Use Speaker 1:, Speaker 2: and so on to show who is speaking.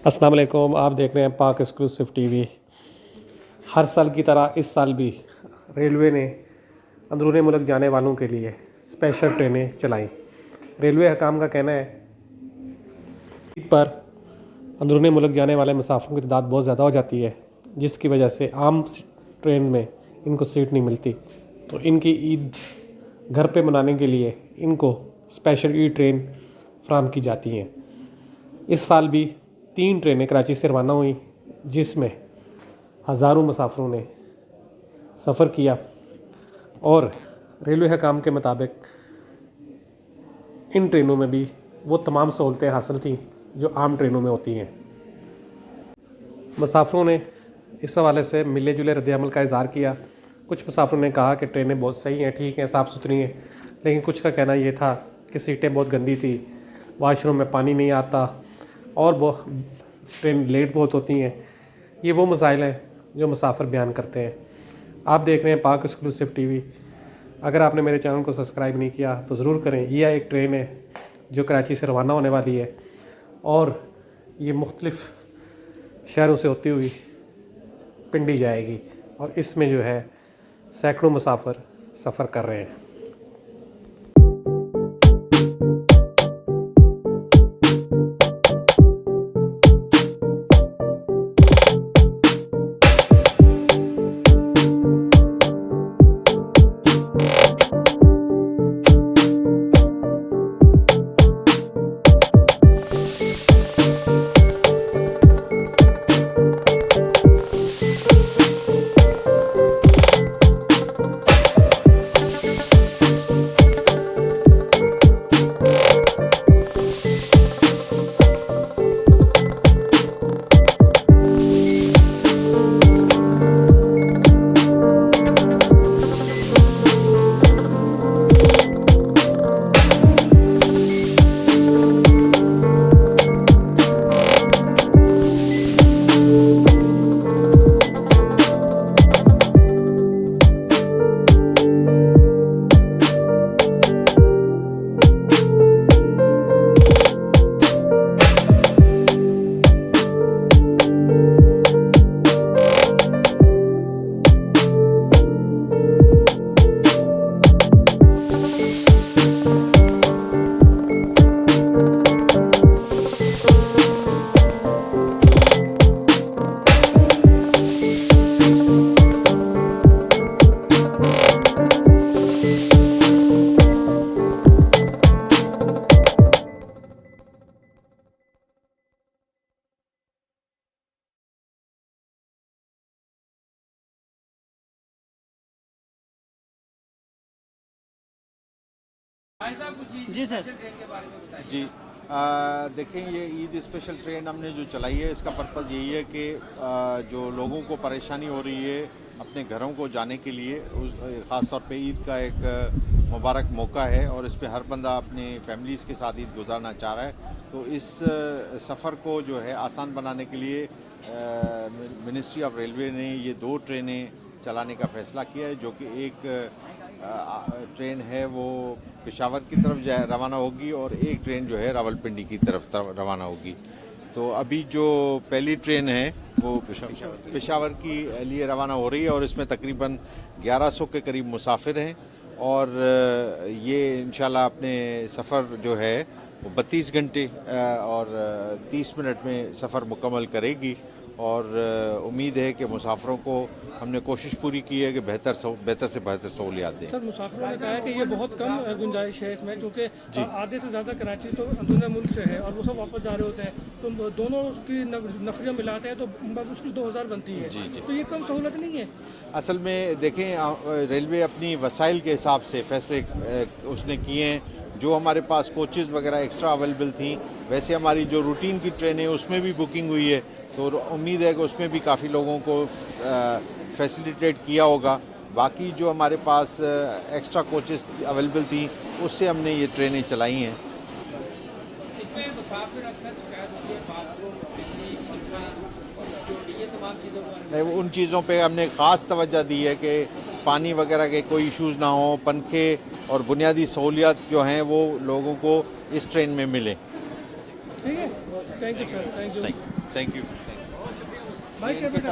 Speaker 1: अस्सलाम वालेकुम। आप देख रहे हैं पाक एक्सक्लूसिव टीवी। हर साल की तरह इस साल भी रेलवे ने अंदरूनी मुल्क जाने वालों के लिए स्पेशल ट्रेनें चलाई। रेलवे हकाम का कहना है ईद पर अंदरूनी मुल्क जाने वाले मुसाफिरों की तादाद बहुत ज़्यादा हो जाती है, जिसकी वजह से आम ट्रेन में इनको सीट नहीं मिलती, तो इनकी ईद घर पे मनाने के लिए इनको स्पेशल ई ट्रेन फ्राहम की जाती हैं। इस साल भी 3 ट्रेनें कराची से रवाना हुई, जिसमें हज़ारों मुसाफिरों ने सफ़र किया और रेलवे हकाम के मुताबिक इन ट्रेनों में भी वो तमाम सहूलतें हासिल थीं जो आम ट्रेनों में होती हैं। मुसाफिरों ने इस हवाले से मिले जुले रद्द-ए-अमल का इज़हार किया। कुछ मुसाफिरों ने कहा कि ट्रेनें बहुत सही हैं, ठीक हैं, साफ़ सुथरी हैं, लेकिन कुछ का कहना ये था कि सीटें बहुत गंदी थी, वाशरूम में पानी नहीं आता और ट्रेन लेट बहुत होती हैं। ये वो मसाइल हैं जो मुसाफिर बयान करते हैं। आप देख रहे हैं पाक एक्सक्लूसिव टीवी। अगर आपने मेरे चैनल को सब्सक्राइब नहीं किया तो ज़रूर करें। यह एक ट्रेन है जो कराची से रवाना होने वाली है और ये मुख्तलिफ़ शहरों से होती हुई पिंडी जाएगी और इसमें जो है सैकड़ों मुसाफिर सफ़र कर रहे हैं।
Speaker 2: जी सर।
Speaker 3: जी देखें, ये ईद स्पेशल ट्रेन हमने जो चलाई है, इसका पर्पज़ यही है कि जो लोगों को परेशानी हो रही है अपने घरों को जाने के लिए, उस ख़ास तौर पे ईद का एक मुबारक मौका है और इस पे हर बंदा अपने फैमिलीज़ के साथ ईद गुजारना चाह रहा है। तो इस सफ़र को जो है आसान बनाने के लिए मिनिस्ट्री ऑफ रेलवे ने ये 2 ट्रेनें चलाने का फ़ैसला किया है, जो कि एक ट्रेन है वो पेशावर की तरफ रवाना होगी और एक ट्रेन जो है रावलपिंडी की तरफ रवाना होगी। तो अभी जो पहली ट्रेन है वो पेशावर की लिए रवाना हो रही है और इसमें तकरीबन 1100 के करीब मुसाफिर हैं और ये इंशाल्लाह अपने सफ़र जो है वो 32 घंटे और 30 मिनट में सफ़र मुकम्मल करेगी और उम्मीद है कि मुसाफिरों को हमने कोशिश पूरी की है कि बेहतर से बेहतर सहूलियात दें।
Speaker 2: सर, मुसाफिरों ने कहा है कि ये बहुत कम गुंजाइश है इसमें, क्योंकि आधे से ज़्यादा कराची तो अंदरूनी मुल्क से है और वो सब वापस जा रहे होते हैं, तो दोनों की नफरियाँ मिलाते हैं तो मुश्किल 2000 बनती है। जी। तो ये कम सहूलत नहीं है।
Speaker 3: असल में देखें, रेलवे अपनी वसाइल के हिसाब से फैसले उसने किए हैं। जो हमारे पास कोचेज़ वगैरह एक्स्ट्रा अवेलेबल थी, वैसे हमारी जो रूटीन की ट्रेनें उसमें भी बुकिंग हुई है, तो उम्मीद है कि उसमें भी काफ़ी लोगों को फैसिलिटेट किया होगा। बाकी जो हमारे पास एक्स्ट्रा कोचेस अवेलेबल थी, उससे हमने ये ट्रेनें चलाई हैं। उन चीज़ों पे हमने ख़ास तवज्जो दी है कि पानी वगैरह के कोई इश्यूज़ ना हो, पंखे और बुनियादी सहूलियात जो हैं वो लोगों को इस ट्रेन में मिले।
Speaker 2: ठीक है, thank you sir, thank you.
Speaker 3: Thank you
Speaker 2: भाई क्या
Speaker 3: इनके साथ